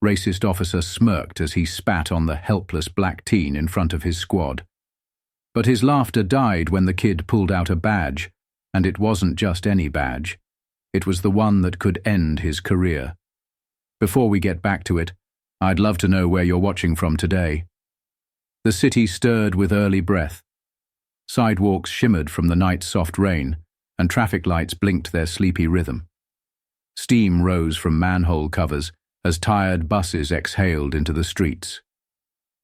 racist officer smirked as he spat on the helpless black teen in front of his squad. But his laughter died when the kid pulled out a badge, and it wasn't just any badge. It was the one that could end his career. Before we get back to it, I'd love to know where you're watching from today. The city stirred with early breath. Sidewalks shimmered from the night's soft rain, and traffic lights blinked their sleepy rhythm. Steam rose from manhole covers as tired buses exhaled into the streets.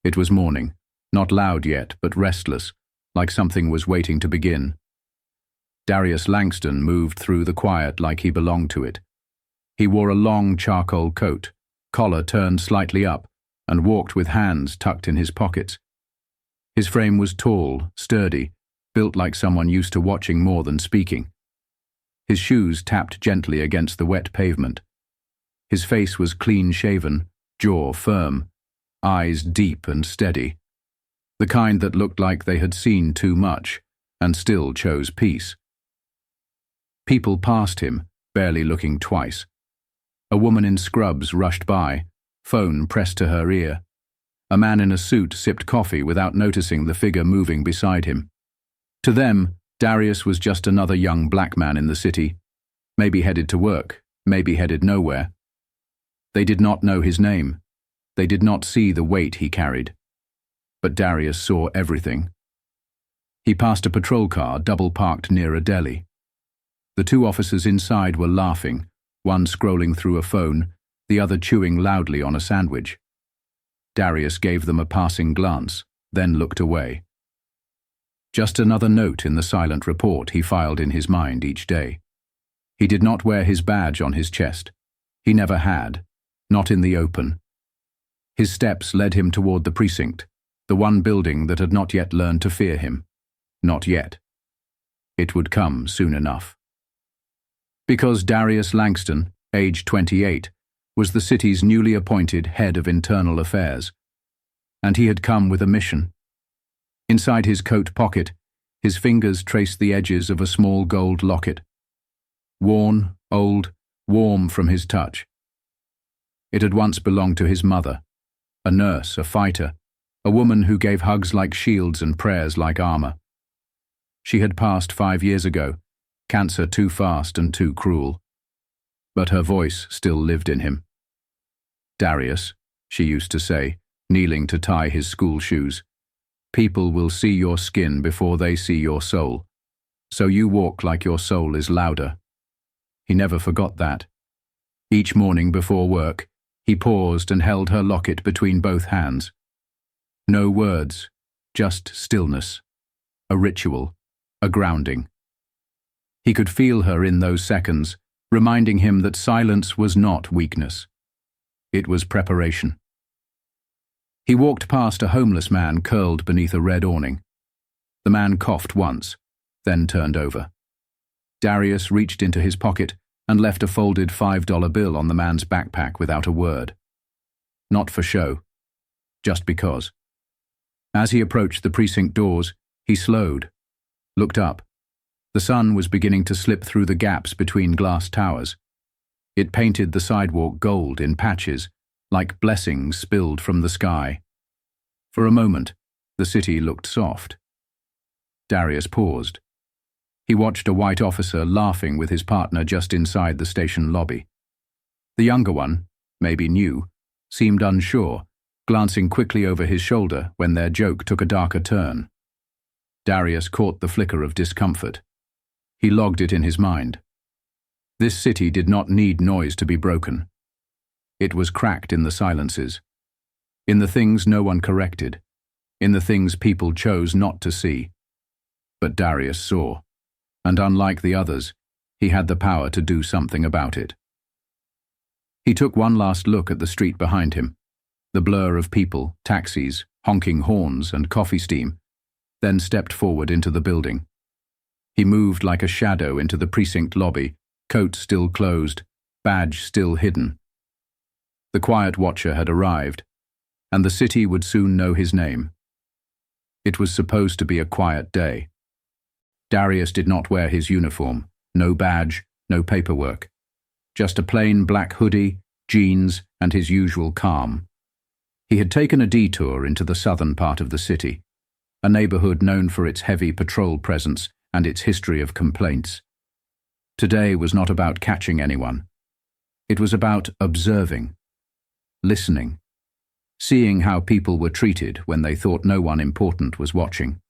It was morning, not loud yet, but restless, like something was waiting to begin. Darius Langston moved through the quiet like he belonged to it. He wore a long charcoal coat, collar turned slightly up, and walked with hands tucked in his pockets. His frame was tall, sturdy, built like someone used to watching more than speaking. His shoes tapped gently against the wet pavement. His face was clean-shaven, jaw firm, eyes deep and steady, the kind that looked like they had seen too much and still chose peace. People passed him, barely looking twice. A woman in scrubs rushed by, phone pressed to her ear. A man in a suit sipped coffee without noticing the figure moving beside him. To them, Darius was just another young black man in the city, maybe headed to work, maybe headed nowhere. They did not know his name. They did not see the weight he carried. But Darius saw everything. He passed a patrol car double-parked near a deli. The two officers inside were laughing, one scrolling through a phone, the other chewing loudly on a sandwich. Darius gave them a passing glance, then looked away. Just another note in the silent report he filed in his mind each day. He did not wear his badge on his chest. He never had, not in the open. His steps led him toward the precinct, the one building that had not yet learned to fear him. Not yet. It would come soon enough. Because Darius Langston, age 28, was the city's newly appointed head of internal affairs, and he had come with a mission. Inside his coat pocket, his fingers traced the edges of a small gold locket. Worn, old, warm from his touch. It had once belonged to his mother, a nurse, a fighter, a woman who gave hugs like shields and prayers like armor. She had passed 5 years ago, cancer too fast and too cruel. But her voice still lived in him. Darius, she used to say, kneeling to tie his school shoes, people will see your skin before they see your soul, so you walk like your soul is louder. He never forgot that. Each morning before work, he paused and held her locket between both hands. No words, just stillness, a ritual, a grounding. He could feel her in those seconds, reminding him that silence was not weakness. It was preparation. He walked past a homeless man curled beneath a red awning. The man coughed once, then turned over. Darius reached into his pocket and left a folded $5 bill on the man's backpack without a word. Not for show, just because. As he approached the precinct doors, he slowed, looked up. The sun was beginning to slip through the gaps between glass towers. It painted the sidewalk gold in patches, like blessings spilled from the sky. For a moment, the city looked soft. Darius paused. He watched a white officer laughing with his partner just inside the station lobby. The younger one, maybe new, seemed unsure, glancing quickly over his shoulder when their joke took a darker turn. Darius caught the flicker of discomfort. He logged it in his mind. This city did not need noise to be broken. It was cracked in the silences, in the things no one corrected, in the things people chose not to see. But Darius saw, and unlike the others, he had the power to do something about it. He took one last look at the street behind him, the blur of people, taxis, honking horns, and coffee steam, then stepped forward into the building. He moved like a shadow into the precinct lobby, coat still closed, badge still hidden. The quiet watcher had arrived, and the city would soon know his name. It was supposed to be a quiet day. Darius did not wear his uniform, no badge, no paperwork. Just a plain black hoodie, jeans, and his usual calm. He had taken a detour into the southern part of the city, a neighborhood known for its heavy patrol presence and its history of complaints. Today was not about catching anyone. It was about observing, listening, seeing how people were treated when they thought no one important was watching.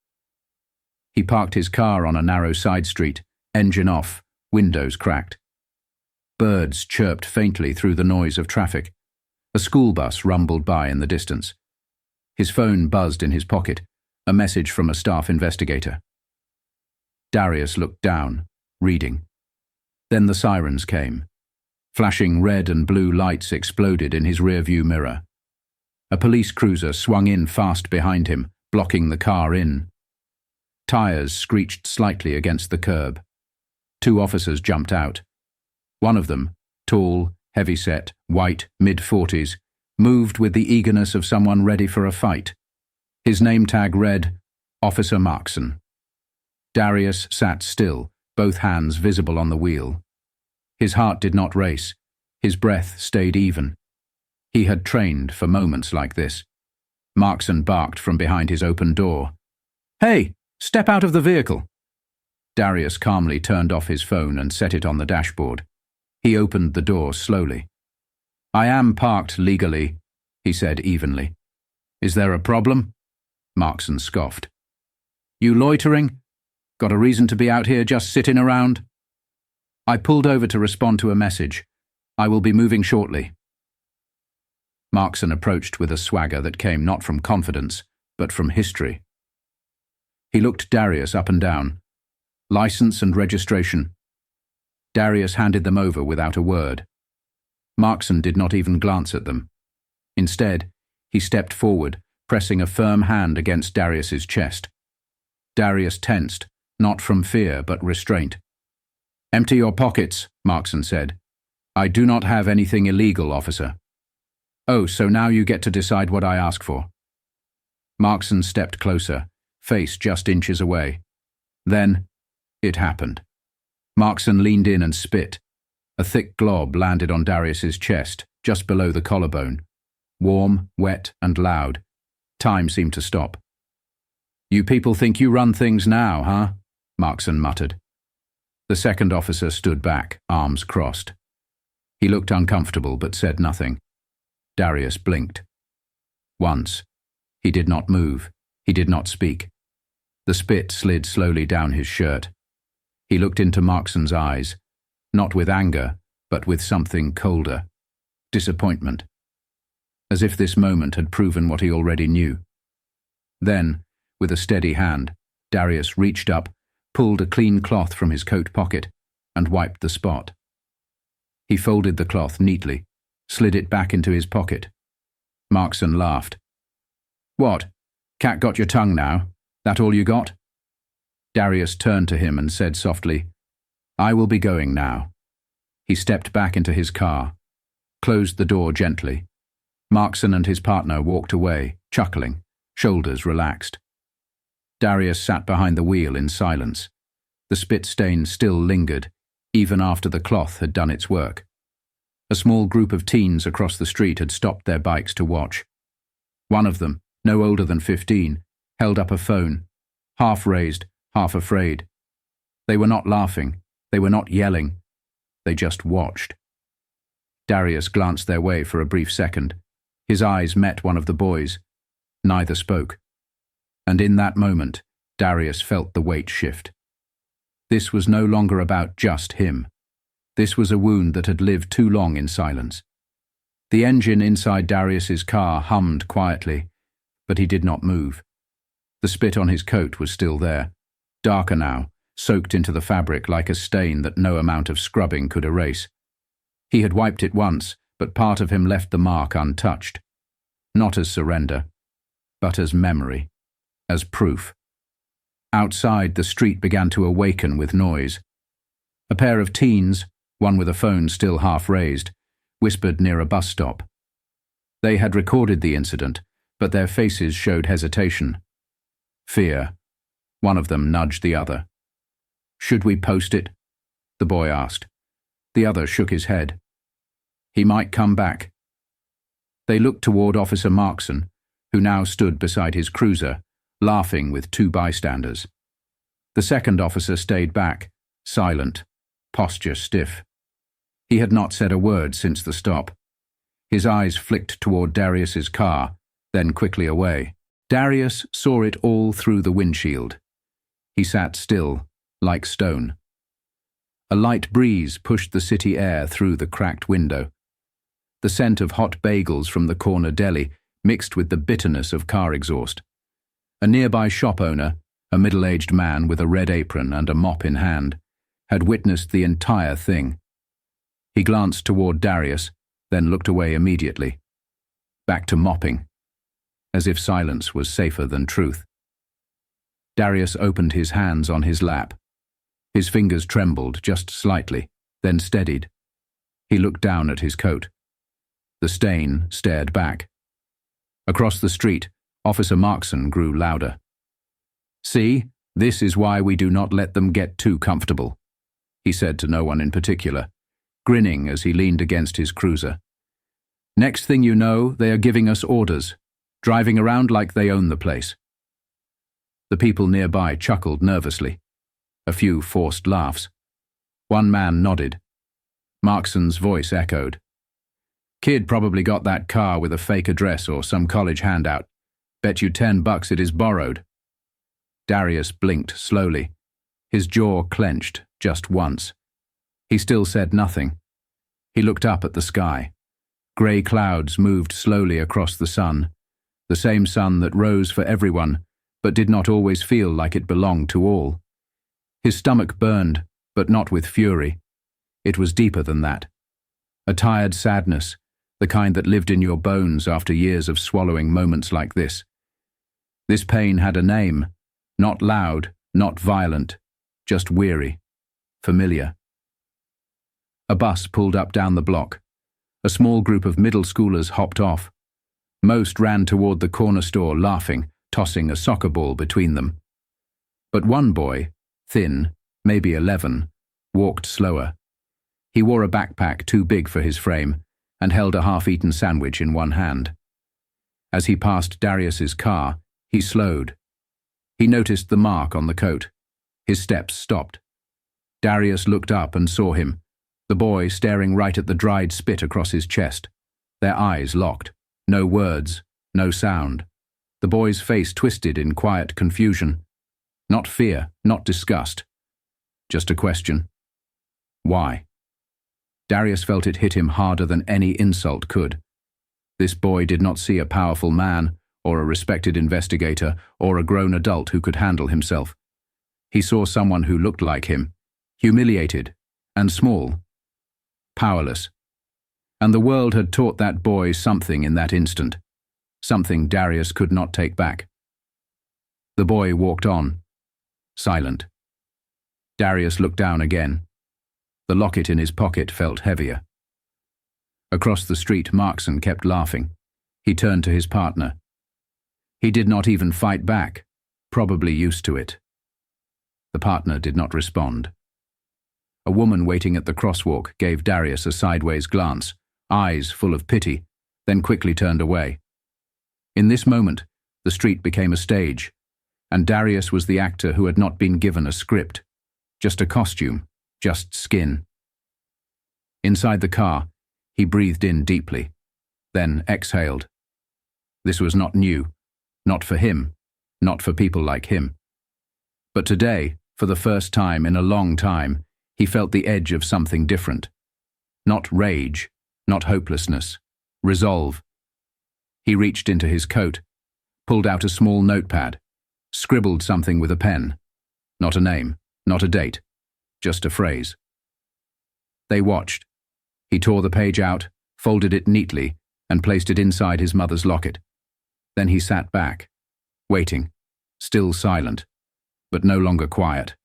He parked his car on a narrow side street, engine off, windows cracked. Birds chirped faintly through the noise of traffic. A school bus rumbled by in the distance. His phone buzzed in his pocket, a message from a staff investigator. Darius looked down, reading. Then the sirens came. Flashing red and blue lights exploded in his rearview mirror. A police cruiser swung in fast behind him, blocking the car in. Tires screeched slightly against the curb. 2 officers jumped out. One of them, tall, heavy-set, white, mid-40s, moved with the eagerness of someone ready for a fight. His name tag read, Officer Markson. Darius sat still, both hands visible on the wheel. His heart did not race. His breath stayed even. He had trained for moments like this. Markson barked from behind his open door. "Hey, step out of the vehicle!" Darius calmly turned off his phone and set it on the dashboard. He opened the door slowly. "I am parked legally," he said evenly. "Is there a problem?" Markson scoffed. "You loitering? Got a reason to be out here just sitting around?" "I pulled over to respond to a message. I will be moving shortly." Markson approached with a swagger that came not from confidence, but from history. He looked Darius up and down. "License and registration." Darius handed them over without a word. Markson did not even glance at them. Instead, he stepped forward, pressing a firm hand against Darius's chest. Darius tensed, not from fear but restraint. "Empty your pockets," Markson said. "I do not have anything illegal, officer." "Oh, so now you get to decide what I ask for." Markson stepped closer, face just inches away. Then, it happened. Markson leaned in and spit. A thick glob landed on Darius's chest, just below the collarbone. Warm, wet, and loud. Time seemed to stop. "You people think you run things now, huh?" Markson muttered. The second officer stood back, arms crossed. He looked uncomfortable but said nothing. Darius blinked. Once. He did not move. He did not speak. The spit slid slowly down his shirt. He looked into Markson's eyes, not with anger, but with something colder. Disappointment. As if this moment had proven what he already knew. Then, with a steady hand, Darius reached up, pulled a clean cloth from his coat pocket, and wiped the spot. He folded the cloth neatly, slid it back into his pocket. Markson laughed. "What? Cat got your tongue now? That all you got?" Darius turned to him and said softly, "I will be going now." He stepped back into his car, closed the door gently. Markson and his partner walked away, chuckling, shoulders relaxed. Darius sat behind the wheel in silence. The spit stain still lingered, even after the cloth had done its work. A small group of teens across the street had stopped their bikes to watch. One of them, no older than 15, held up a phone, half raised, half afraid. They were not laughing. They were not yelling. They just watched. Darius glanced their way for a brief second. His eyes met one of the boys. Neither spoke. And in that moment, Darius felt the weight shift. This was no longer about just him. This was a wound that had lived too long in silence. The engine inside Darius's car hummed quietly, but he did not move. The spit on his coat was still there, darker now, soaked into the fabric like a stain that no amount of scrubbing could erase. He had wiped it once, but part of him left the mark untouched. Not as surrender, but as memory, as proof. Outside, the street began to awaken with noise. A pair of teens, one with a phone still half raised, whispered near a bus stop. They had recorded the incident, but their faces showed hesitation. Fear. One of them nudged the other. "Should we post it?" the boy asked. The other shook his head. He might come back. They looked toward Officer Markson, who now stood beside his cruiser, laughing with two bystanders. The second officer stayed back, silent, posture stiff. He had not said a word since the stop. His eyes flicked toward Darius's car, then quickly away. Darius saw it all through the windshield. He sat still, like stone. A light breeze pushed the city air through the cracked window. The scent of hot bagels from the corner deli mixed with the bitterness of car exhaust. A nearby shop owner, a middle-aged man with a red apron and a mop in hand, had witnessed the entire thing. He glanced toward Darius, then looked away immediately. Back to mopping, as if silence was safer than truth. Darius opened his hands on his lap. His fingers trembled just slightly, then steadied. He looked down at his coat. The stain stared back. Across the street, Officer Markson grew louder. "See, this is why we do not let them get too comfortable," he said to no one in particular, grinning as he leaned against his cruiser. "Next thing you know, they are giving us orders, driving around like they own the place." The people nearby chuckled nervously. A few forced laughs. One man nodded. Markson's voice echoed. "Kid probably got that car with a fake address or some college handout. Bet you $10 it is borrowed." Darius blinked slowly. His jaw clenched just once. He still said nothing. He looked up at the sky. Grey clouds moved slowly across the sun, the same sun that rose for everyone, but did not always feel like it belonged to all. His stomach burned, but not with fury. It was deeper than that. A tired sadness, the kind that lived in your bones after years of swallowing moments like this. This pain had a name, not loud, not violent, just weary, familiar. A bus pulled up down the block. A small group of middle schoolers hopped off. Most ran toward the corner store laughing, tossing a soccer ball between them. But one boy, thin, maybe 11, walked slower. He wore a backpack too big for his frame and held a half-eaten sandwich in one hand. As he passed Darius's car, he slowed. He noticed the mark on the coat. His steps stopped. Darius looked up and saw him, the boy staring right at the dried spit across his chest. Their eyes locked. No words, no sound. The boy's face twisted in quiet confusion. Not fear, not disgust. Just a question. Why? Darius felt it hit him harder than any insult could. This boy did not see a powerful man, or a respected investigator, or a grown adult who could handle himself. He saw someone who looked like him, humiliated and small, powerless. And the world had taught that boy something in that instant, something Darius could not take back. The boy walked on, silent. Darius looked down again. The locket in his pocket felt heavier. Across the street, Markson kept laughing. He turned to his partner. He did not even fight back, probably used to it. The partner did not respond. A woman waiting at the crosswalk gave Darius a sideways glance, eyes full of pity, then quickly turned away. In this moment, the street became a stage, and Darius was the actor who had not been given a script, just a costume, just skin. Inside the car, he breathed in deeply, then exhaled. This was not new, not for him, not for people like him. But today, for the first time in a long time, he felt the edge of something different. Not rage, not hopelessness, resolve. He reached into his coat, pulled out a small notepad, scribbled something with a pen. Not a name, not a date, just a phrase. They watched. He tore the page out, folded it neatly, and placed it inside his mother's locket. Then he sat back, waiting, still silent, but no longer quiet.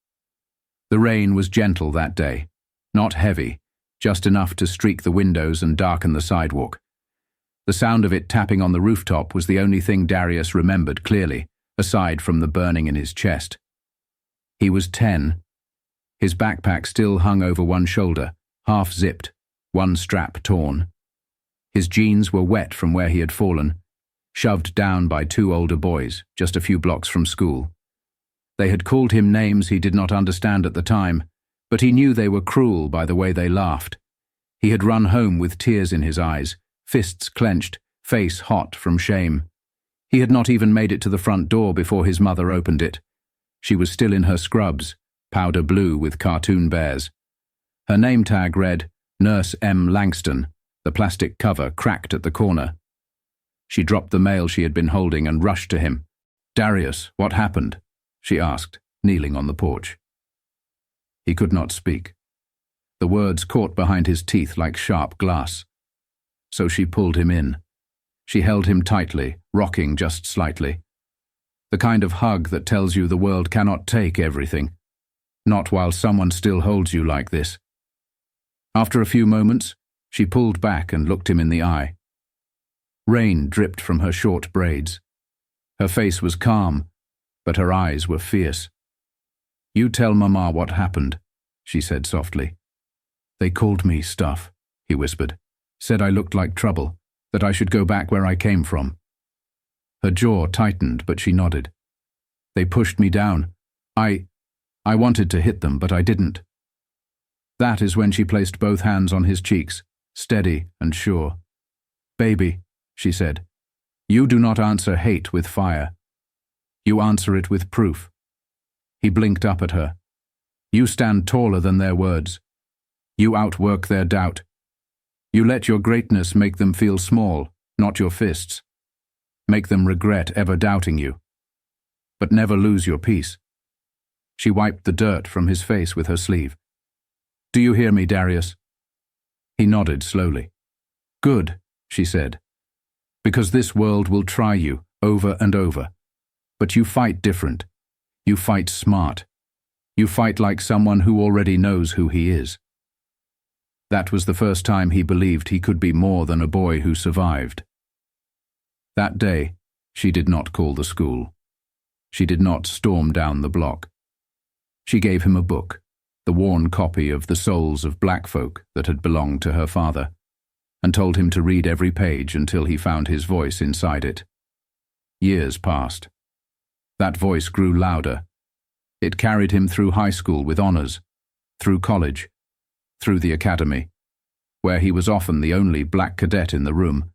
The rain was gentle that day, not heavy, just enough to streak the windows and darken the sidewalk. The sound of it tapping on the rooftop was the only thing Darius remembered clearly, aside from the burning in his chest. He was 10. His backpack still hung over one shoulder, half zipped, one strap torn. His jeans were wet from where he had fallen, shoved down by two older boys just a few blocks from school. They had called him names he did not understand at the time, but he knew they were cruel by the way they laughed. He had run home with tears in his eyes, fists clenched, face hot from shame. He had not even made it to the front door before his mother opened it. She was still in her scrubs, powder blue with cartoon bears. Her name tag read, Nurse M. Langston, the plastic cover cracked at the corner. She dropped the mail she had been holding and rushed to him. "Darius, what happened?" she asked, kneeling on the porch. He could not speak. The words caught behind his teeth like sharp glass. So she pulled him in. She held him tightly, rocking just slightly. The kind of hug that tells you the world cannot take everything. Not while someone still holds you like this. After a few moments, she pulled back and looked him in the eye. Rain dripped from her short braids. Her face was calm, but her eyes were fierce. "You tell Mama what happened," she said softly. "They called me stuff," he whispered. "Said I looked like trouble, that I should go back where I came from." Her jaw tightened, but she nodded. "They pushed me down. I wanted to hit them, but I didn't." That is when she placed both hands on his cheeks, steady and sure. "Baby," she said, "you do not answer hate with fire. You answer it with proof." He blinked up at her. "You stand taller than their words. You outwork their doubt. You let your greatness make them feel small, not your fists. Make them regret ever doubting you. But never lose your peace." She wiped the dirt from his face with her sleeve. "Do you hear me, Darius?" He nodded slowly. "Good," she said. "Because this world will try you over and over. But you fight different. You fight smart. You fight like someone who already knows who he is." That was the first time he believed he could be more than a boy who survived. That day, she did not call the school. She did not storm down the block. She gave him a book, the worn copy of The Souls of Black Folk that had belonged to her father, and told him to read every page until he found his voice inside it. Years passed. That voice grew louder. It carried him through high school with honors, through college, through the academy, where he was often the only black cadet in the room,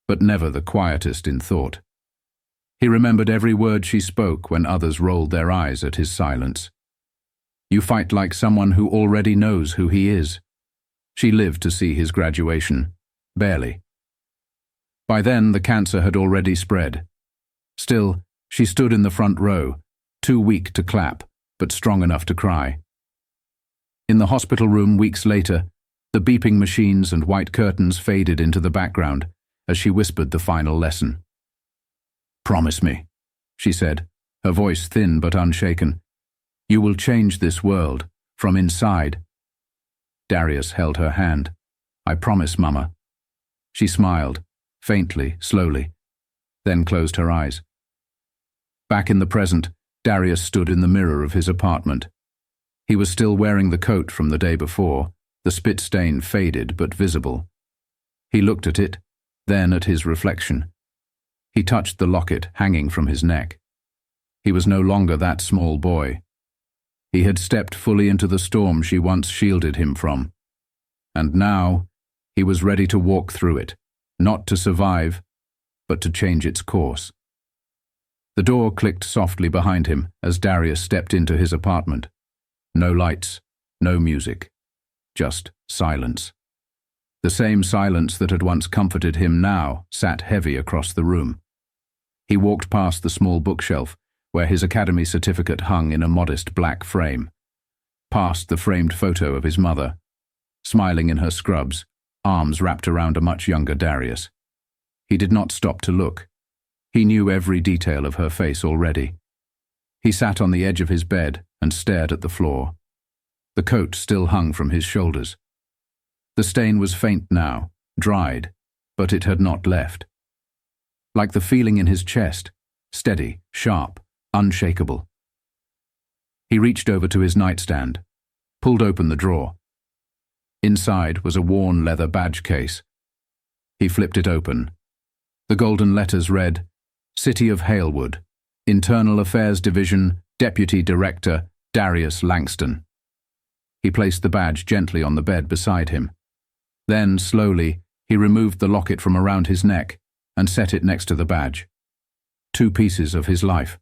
but never the quietest in thought. He remembered every word she spoke when others rolled their eyes at his silence. You fight like someone who already knows who he is. She lived to see his graduation, barely. By then, the cancer had already spread. Still, she stood in the front row, too weak to clap, but strong enough to cry. In the hospital room weeks later, the beeping machines and white curtains faded into the background as she whispered the final lesson. "Promise me," she said, her voice thin but unshaken. "You will change this world, from inside." Darius held her hand. "I promise, Mama." She smiled, faintly, slowly, then closed her eyes. Back in the present, Darius stood in the mirror of his apartment. He was still wearing the coat from the day before, the spit stain faded but visible. He looked at it, then at his reflection. He touched the locket hanging from his neck. He was no longer that small boy. He had stepped fully into the storm she once shielded him from. And now, he was ready to walk through it, not to survive, but to change its course. The door clicked softly behind him as Darius stepped into his apartment. No lights, no music, just silence. The same silence that had once comforted him now sat heavy across the room. He walked past the small bookshelf where his academy certificate hung in a modest black frame, past the framed photo of his mother, smiling in her scrubs, arms wrapped around a much younger Darius. He did not stop to look. He knew every detail of her face already. He sat on the edge of his bed and stared at the floor. The coat still hung from his shoulders. The stain was faint now, dried, but it had not left. Like the feeling in his chest, steady, sharp, unshakable. He reached over to his nightstand, pulled open the drawer. Inside was a worn leather badge case. He flipped it open. The golden letters read, City of Halewood, Internal Affairs Division, Deputy Director, Darius Langston. He placed the badge gently on the bed beside him. Then, slowly, he removed the locket from around his neck and set it next to the badge. 2 pieces of his life.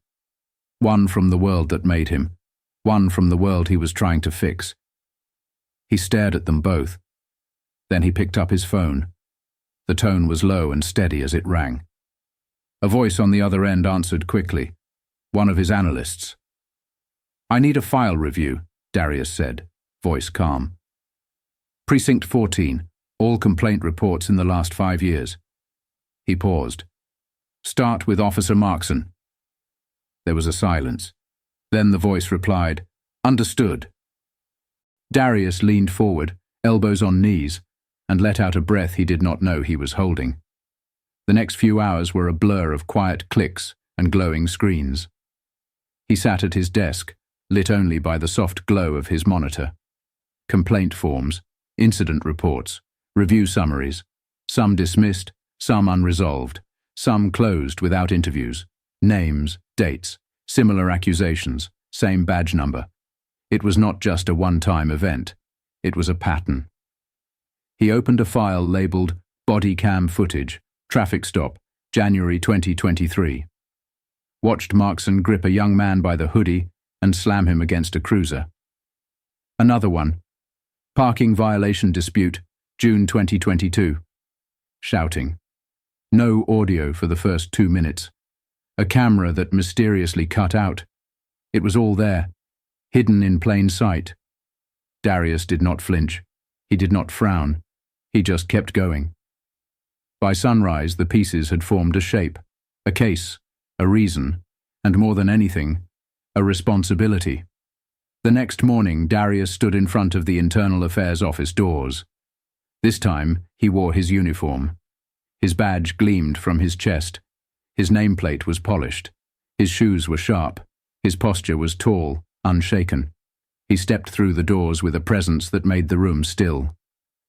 One from the world that made him, one from the world he was trying to fix. He stared at them both. Then he picked up his phone. The tone was low and steady as it rang. A voice on the other end answered quickly, one of his analysts. I need a file review, Darius said, voice calm. Precinct 14, all complaint reports in the last 5 years. He paused. Start with Officer Markson. There was a silence. Then the voice replied, Understood. Darius leaned forward, elbows on knees, and let out a breath he did not know he was holding. The next few hours were a blur of quiet clicks and glowing screens. He sat at his desk, lit only by the soft glow of his monitor. Complaint forms, incident reports, review summaries, some dismissed, some unresolved, some closed without interviews, names, dates, similar accusations, same badge number. It was not just a one-time event. It was a pattern. He opened a file labeled Body Cam Footage, Traffic Stop, January 2023. Watched Markson grip a young man by the hoodie and slam him against a cruiser. Another one. Parking violation dispute, June 2022. Shouting. No audio for the first 2 minutes. A camera that mysteriously cut out. It was all there, hidden in plain sight. Darius did not flinch. He did not frown. He just kept going. By sunrise, the pieces had formed a shape, a case, a reason, and more than anything, a responsibility. The next morning, Darius stood in front of the Internal Affairs Office doors. This time, he wore his uniform. His badge gleamed from his chest. His nameplate was polished. His shoes were sharp. His posture was tall, unshaken. He stepped through the doors with a presence that made the room still.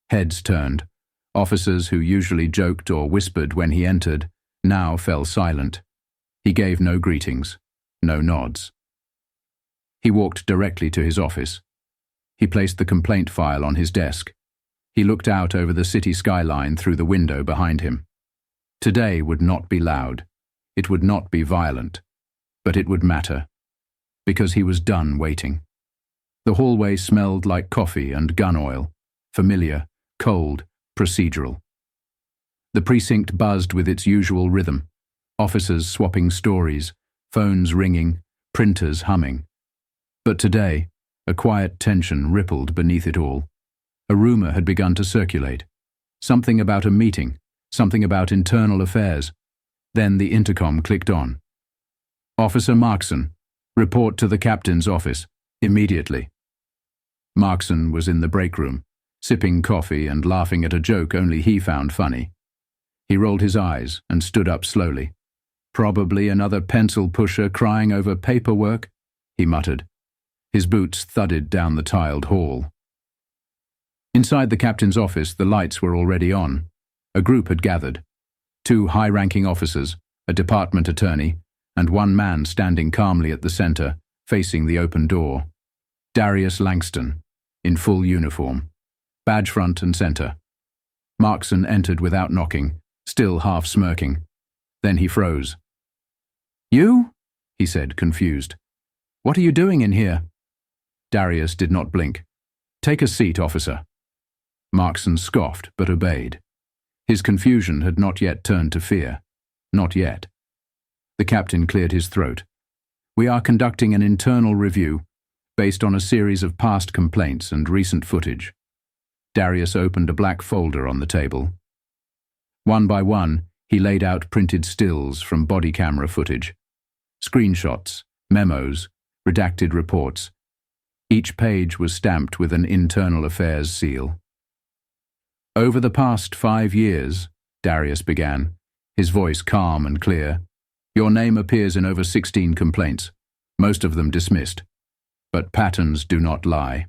Heads turned. Officers who usually joked or whispered when he entered now fell silent. He gave no greetings, no nods. He walked directly to his office. He placed the complaint file on his desk. He looked out over the city skyline through the window behind him. Today would not be loud. It would not be violent. But it would matter. Because he was done waiting. The hallway smelled like coffee and gun oil. Familiar, cold, procedural. The precinct buzzed with its usual rhythm. Officers swapping stories, phones ringing, printers humming. But today, a quiet tension rippled beneath it all. A rumor had begun to circulate. Something about a meeting, something about internal affairs. Then the intercom clicked on. Officer Markson, report to the captain's office, immediately. Markson was in the break room, sipping coffee and laughing at a joke only he found funny. He rolled his eyes and stood up slowly. Probably another pencil pusher crying over paperwork, he muttered. His boots thudded down the tiled hall. Inside the captain's office, the lights were already on. A group had gathered. 2 high-ranking officers, a department attorney, and 1 man standing calmly at the center, facing the open door. Darius Langston, in full uniform, badge front and center. Markson entered without knocking, still half smirking. Then he froze. You? He said, confused. What are you doing in here? Darius did not blink. Take a seat, officer. Markson scoffed, but obeyed. His confusion had not yet turned to fear. Not yet. The captain cleared his throat. We are conducting an internal review based on a series of past complaints and recent footage. Darius opened a black folder on the table. One by one, he laid out printed stills from body camera footage. Screenshots, memos, redacted reports. Each page was stamped with an internal affairs seal. Over the past 5 years, Darius began, his voice calm and clear, your name appears in over 16 complaints, most of them dismissed. But patterns do not lie.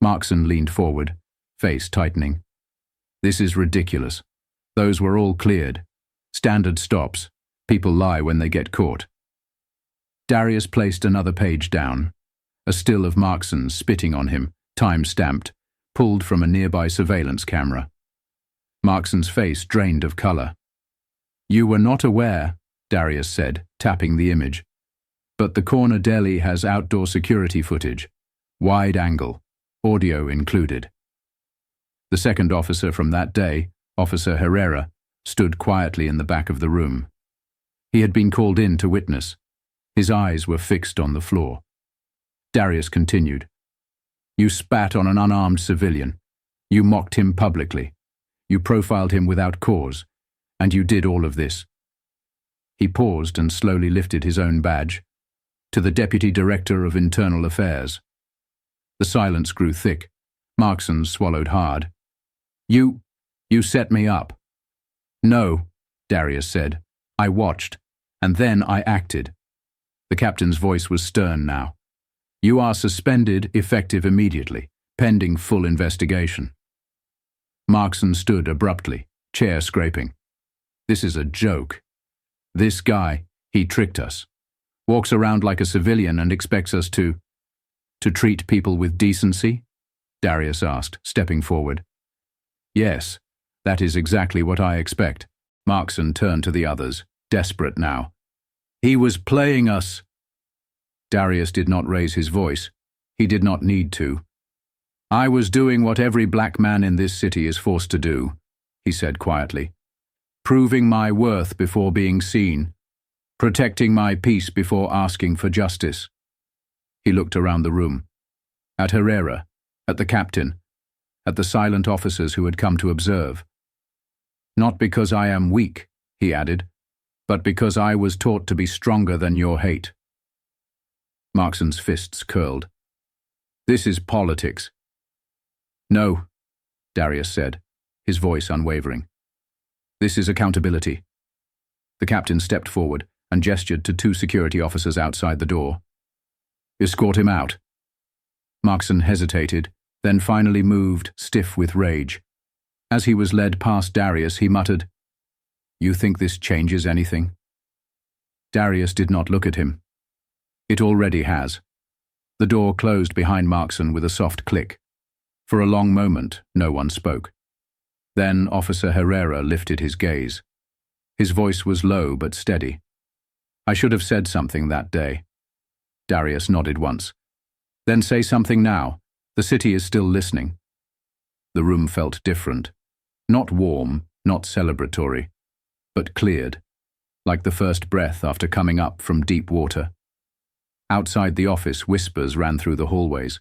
Markson leaned forward, face tightening. This is ridiculous. Those were all cleared. Standard stops. People lie when they get caught. Darius placed another page down. A still of Markson spitting on him, time-stamped, pulled from a nearby surveillance camera. Markson's face drained of color. "You were not aware," Darius said, tapping the image. "But the corner deli has outdoor security footage. Wide angle. Audio included." The second officer from that day, Officer Herrera, stood quietly in the back of the room. He had been called in to witness. His eyes were fixed on the floor. Darius continued. "You spat on an unarmed civilian. You mocked him publicly. You profiled him without cause. And you did all of this." He paused and slowly lifted his own badge. "To the Deputy Director of Internal Affairs." The silence grew thick. Markson swallowed hard. You set me up." "No," Darius said. "I watched, and then I acted." The captain's voice was stern now. "You are suspended, effective immediately, pending full investigation." Markson stood abruptly, chair scraping. "This is a joke. This guy, he tricked us. Walks around like a civilian and expects us to treat people with decency?" Darius asked, stepping forward. "Yes, that is exactly what I expect." Markson turned to the others, desperate now. "He was playing us." Darius did not raise his voice. He did not need to. "I was doing what every black man in this city is forced to do," he said quietly. "Proving my worth before being seen. Protecting my peace before asking for justice." He looked around the room. At Herrera, at the captain, at the silent officers who had come to observe. "Not because I am weak," he added, "but because I was taught to be stronger than your hate." Markson's fists curled. "This is politics." "No," Darius said, his voice unwavering. "This is accountability." The captain stepped forward and gestured to two security officers outside the door. "Escort him out." Markson hesitated, then finally moved, stiff with rage. As he was led past Darius, he muttered, "You think this changes anything?" Darius did not look at him. It already has. The door closed behind Markson with a soft click. For a long moment, no one spoke. Then Officer Herrera lifted his gaze. His voice was low but steady. "I should have said something that day." Darius nodded once. "Then say something now. The city is still listening." The room felt different. Not warm, not celebratory, but cleared, like the first breath after coming up from deep water. Outside the office, whispers ran through the hallways.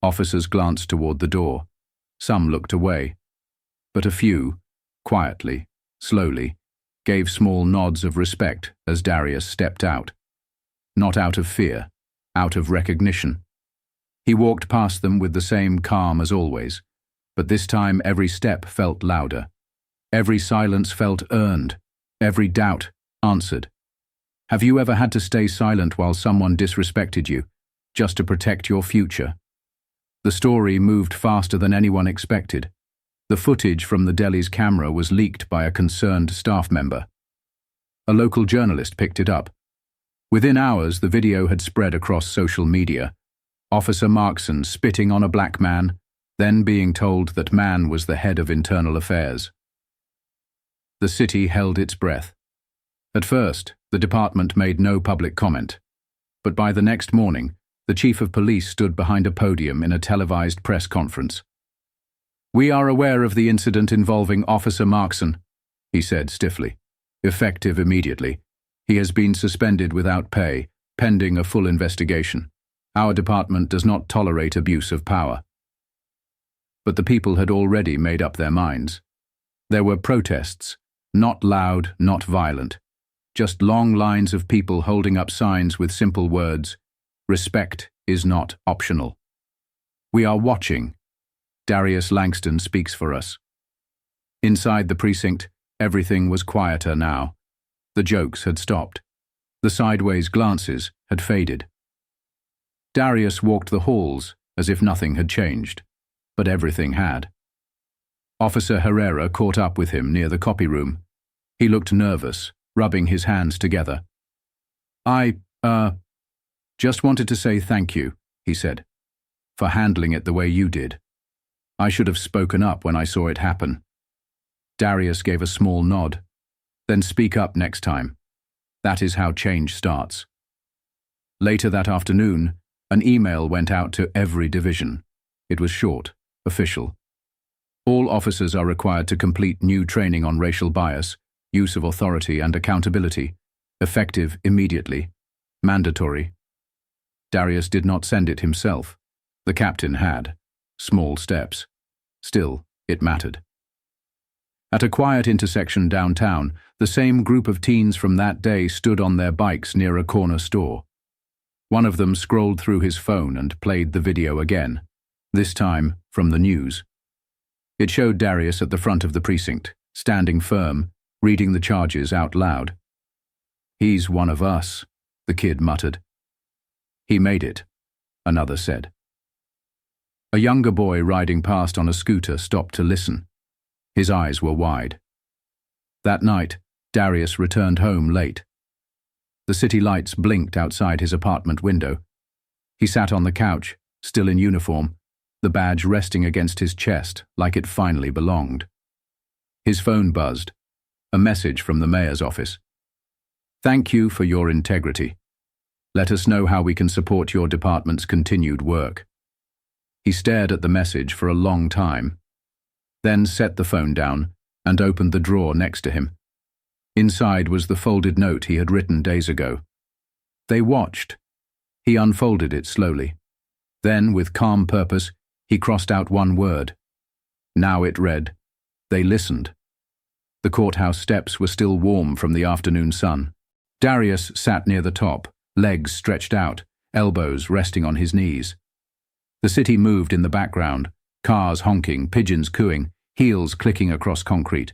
Officers glanced toward the door. Some looked away. But a few, quietly, slowly, gave small nods of respect as Darius stepped out. Not out of fear, out of recognition. He walked past them with the same calm as always, but this time every step felt louder. Every silence felt earned. Every doubt answered. Have you ever had to stay silent while someone disrespected you, just to protect your future? The story moved faster than anyone expected. The footage from the deli's camera was leaked by a concerned staff member. A local journalist picked it up. Within hours, the video had spread across social media. Officer Markson spitting on a black man, then being told that man was the head of internal affairs. The city held its breath. At first, the department made no public comment, but by the next morning, the chief of police stood behind a podium in a televised press conference. "We are aware of the incident involving Officer Markson," he said stiffly. "Effective immediately. He has been suspended without pay, pending a full investigation. Our department does not tolerate abuse of power." But the people had already made up their minds. There were protests, not loud, not violent, just long lines of people holding up signs with simple words, "Respect is not optional." "We are watching. Darius Langston speaks for us." Inside the precinct, everything was quieter now. The jokes had stopped. The sideways glances had faded. Darius walked the halls as if nothing had changed, but everything had. Officer Herrera caught up with him near the copy room. He looked nervous, rubbing his hands together. "I, just wanted to say thank you," he said, "for handling it the way you did. I should have spoken up when I saw it happen." Darius gave a small nod. "Then speak up next time. That is how change starts." Later that afternoon, an email went out to every division. It was short, official. All officers are required to complete new training on racial bias, use of authority and accountability, effective immediately, mandatory. Darius did not send it himself. The captain had. Small steps. Still, it mattered. At a quiet intersection downtown, the same group of teens from that day stood on their bikes near a corner store. One of them scrolled through his phone and played the video again, this time from the news. It showed Darius at the front of the precinct, standing firm, reading the charges out loud. "He's one of us," the kid muttered. "He made it," another said. A younger boy riding past on a scooter stopped to listen. His eyes were wide. That night, Darius returned home late. The city lights blinked outside his apartment window. He sat on the couch, still in uniform, the badge resting against his chest like it finally belonged. His phone buzzed. A message from the mayor's office. "Thank you for your integrity. Let us know how we can support your department's continued work." He stared at the message for a long time, then set the phone down and opened the drawer next to him. Inside was the folded note he had written days ago. They watched. He unfolded it slowly. Then, with calm purpose, he crossed out one word. Now it read, "They listened." The courthouse steps were still warm from the afternoon sun. Darius sat near the top, legs stretched out, elbows resting on his knees. The city moved in the background, cars honking, pigeons cooing, heels clicking across concrete.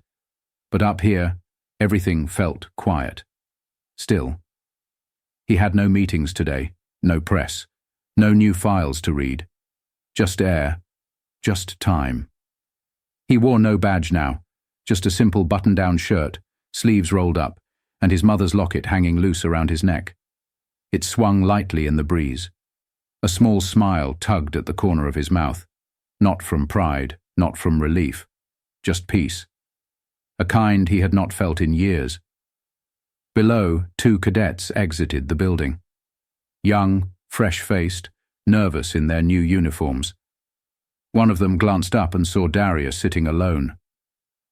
But up here, everything felt quiet. Still. He had no meetings today, no press, no new files to read. Just air, just time. He wore no badge now, just a simple button-down shirt, sleeves rolled up, and his mother's locket hanging loose around his neck. It swung lightly in the breeze. A small smile tugged at the corner of his mouth. Not from pride, not from relief, just peace. A kind he had not felt in years. Below, 2 cadets exited the building. Young, fresh-faced, nervous in their new uniforms. One of them glanced up and saw Darius sitting alone.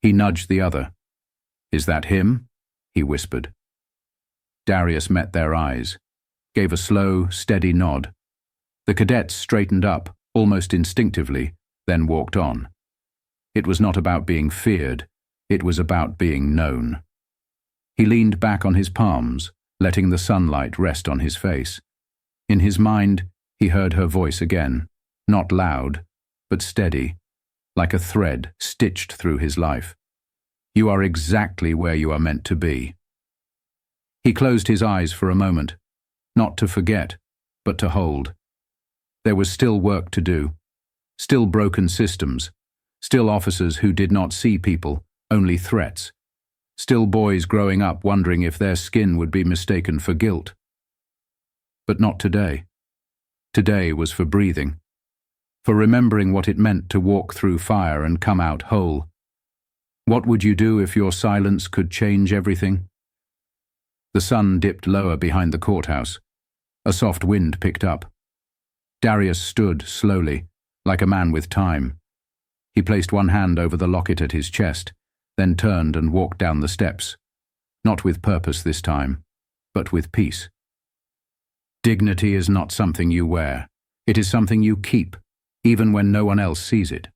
He nudged the other. "Is that him?" he whispered. Darius met their eyes, gave a slow, steady nod. The cadets straightened up, almost instinctively, then walked on. It was not about being feared, it was about being known. He leaned back on his palms, letting the sunlight rest on his face. In his mind, he heard her voice again, not loud, but steady, like a thread stitched through his life. "You are exactly where you are meant to be." He closed his eyes for a moment, not to forget, but to hold. There was still work to do, still broken systems, still officers who did not see people, only threats, still boys growing up wondering if their skin would be mistaken for guilt. But not today. Today was for breathing, for remembering what it meant to walk through fire and come out whole. What would you do if your silence could change everything? The sun dipped lower behind the courthouse. A soft wind picked up. Darius stood slowly, like a man with time. He placed one hand over the locket at his chest, then turned and walked down the steps. Not with purpose this time, but with peace. Dignity is not something you wear. It is something you keep, even when no one else sees it.